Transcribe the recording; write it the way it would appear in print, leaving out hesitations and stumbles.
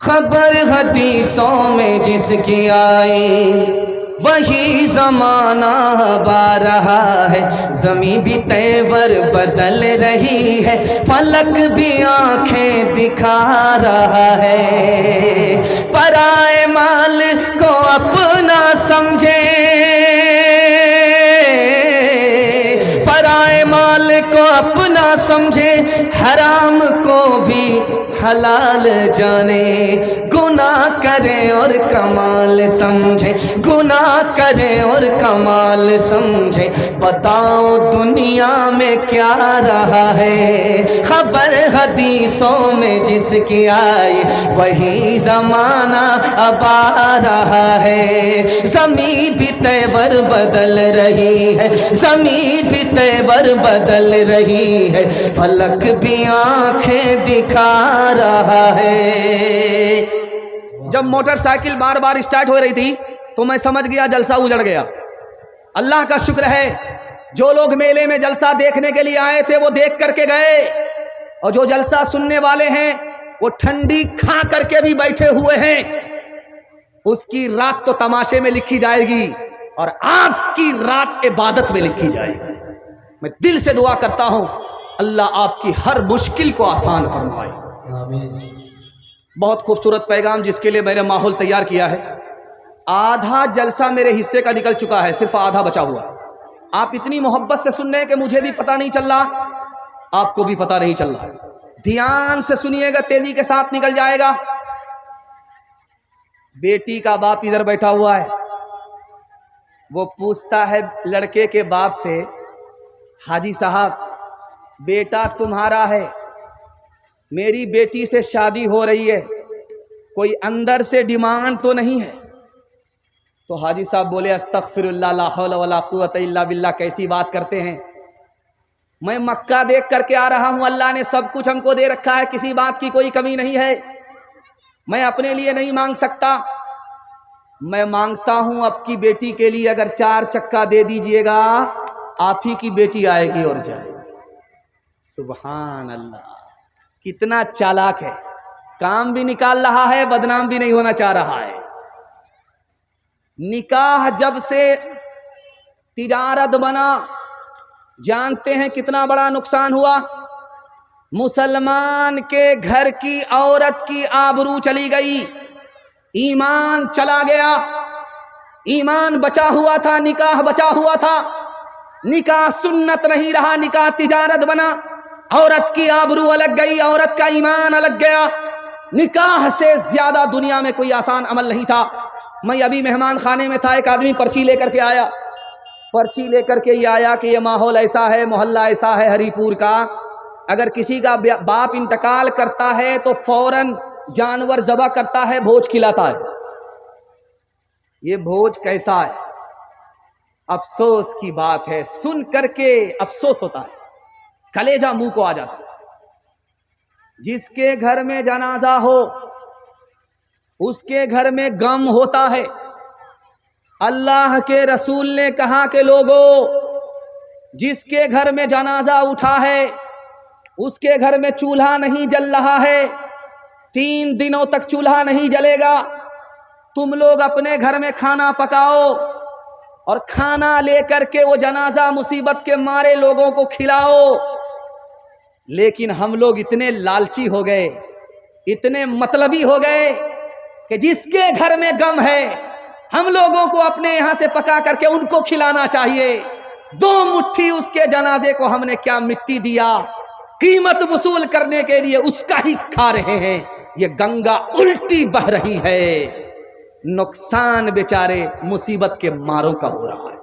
خبر حدیثوں میں جس کی آئی وہی زمانہ آ رہا ہے، زمین بھی تیور بدل رہی ہے، فلک بھی آنکھیں دکھا رہا ہے۔ پرائے مال کو اپنا سمجھے، پرائے مال کو اپنا سمجھے، حرام کو بھی حلال جانے، گناہ کرے اور کمال سمجھے، گناہ کرے اور کمال سمجھے، بتاؤ دنیا میں کیا رہا ہے۔ خبر حدیثوں میں جس کی آئی وہی زمانہ اب آ رہا ہے، زمین بھی تیور بدل رہی ہے، زمین بھی تیور بدل رہی ہے، فلک بھی آنکھیں دکھا رہا ہے۔ جب موٹر سائیکل بار بار اسٹارٹ ہو رہی تھی تو میں سمجھ گیا جلسہ اجڑ گیا۔ اللہ کا شکر ہے جو لوگ میلے میں جلسہ دیکھنے کے لیے آئے تھے وہ دیکھ کر کے گئے، اور جو جلسہ سننے والے ہیں وہ ٹھنڈی کھا کر کے بھی بیٹھے ہوئے ہیں۔ اس کی رات تو تماشے میں لکھی جائے گی اور آپ کی رات عبادت میں لکھی جائے گی۔ میں دل سے دعا کرتا ہوں اللہ آپ کی ہر مشکل کو آسان فرمائے۔ بہت خوبصورت پیغام جس کے لیے میں نے ماحول تیار کیا ہے۔ آدھا جلسہ میرے حصے کا نکل چکا ہے، صرف آدھا بچا ہوا ہے۔ آپ اتنی محبت سے سن رہے ہیں کہ مجھے بھی پتہ نہیں چل رہا، آپ کو بھی پتہ نہیں چل رہا۔ دھیان سے سنیے گا، تیزی کے ساتھ نکل جائے گا۔ بیٹی کا باپ ادھر بیٹھا ہوا ہے، وہ پوچھتا ہے لڑکے کے باپ سے، حاجی صاحب بیٹا تمہارا ہے، میری بیٹی سے شادی ہو رہی ہے، کوئی اندر سے ڈیمانڈ تو نہیں ہے؟ تو حاجی صاحب بولے استغفر اللہ لا حول ولا قوت الا باللہ، کیسی بات کرتے ہیں؟ میں مکہ دیکھ کر کے آ رہا ہوں، اللہ نے سب کچھ ہم کو دے رکھا ہے، کسی بات کی کوئی کمی نہیں ہے، میں اپنے لیے نہیں مانگ سکتا، میں مانگتا ہوں آپ کی بیٹی کے لیے اگر 4 چکا دے دیجئے گا، آپ ہی کی بیٹی آئے گی اور جائے گی۔ سبحان اللہ، کتنا چالاک ہے، کام بھی نکال رہا ہے، بدنام بھی نہیں ہونا چاہ رہا ہے۔ نکاح جب سے تجارت بنا، جانتے ہیں کتنا بڑا نقصان ہوا؟ مسلمان کے گھر کی عورت کی آبرو چلی گئی، ایمان چلا گیا۔ ایمان بچا ہوا تھا، نکاح بچا ہوا تھا، نکاح سنت نہیں رہا، نکاح تجارت بنا، عورت کی آبرو الگ گئی، عورت کا ایمان الگ گیا۔ نکاح سے زیادہ دنیا میں کوئی آسان عمل نہیں تھا۔ میں ابھی مہمان خانے میں تھا، ایک آدمی پرچی لے کر کے آیا، پرچی لے کر کے یہ آیا کہ یہ ماحول ایسا ہے، محلہ ایسا ہے ہری پور کا، اگر کسی کا باپ انتقال کرتا ہے تو فوراً جانور ذبح کرتا ہے، بھوج کھلاتا ہے۔ یہ بھوج کیسا ہے؟ افسوس کی بات ہے، سن کر کے افسوس ہوتا ہے، کلیجہ منہ کو آ جاتا ہے۔ جس کے گھر میں جنازہ ہو اس کے گھر میں غم ہوتا ہے۔ اللہ کے رسول نے کہا کہ لوگوں، جس کے گھر میں جنازہ اٹھا ہے اس کے گھر میں چولہا نہیں جل رہا ہے، 3 دنوں تک چولہا نہیں جلے گا، تم لوگ اپنے گھر میں کھانا پکاؤ اور کھانا لے کر کے وہ جنازہ مصیبت کے مارے لوگوں کو کھلاؤ۔ لیکن ہم لوگ اتنے لالچی ہو گئے، اتنے مطلبی ہو گئے کہ جس کے گھر میں غم ہے ہم لوگوں کو اپنے یہاں سے پکا کر کے ان کو کھلانا چاہیے۔ 2 مٹھی اس کے جنازے کو ہم نے کیا مٹی دیا، قیمت وصول کرنے کے لیے اس کا ہی کھا رہے ہیں۔ یہ گنگا الٹی بہ رہی ہے، نقصان بیچارے مصیبت کے ماروں کا ہو رہا ہے۔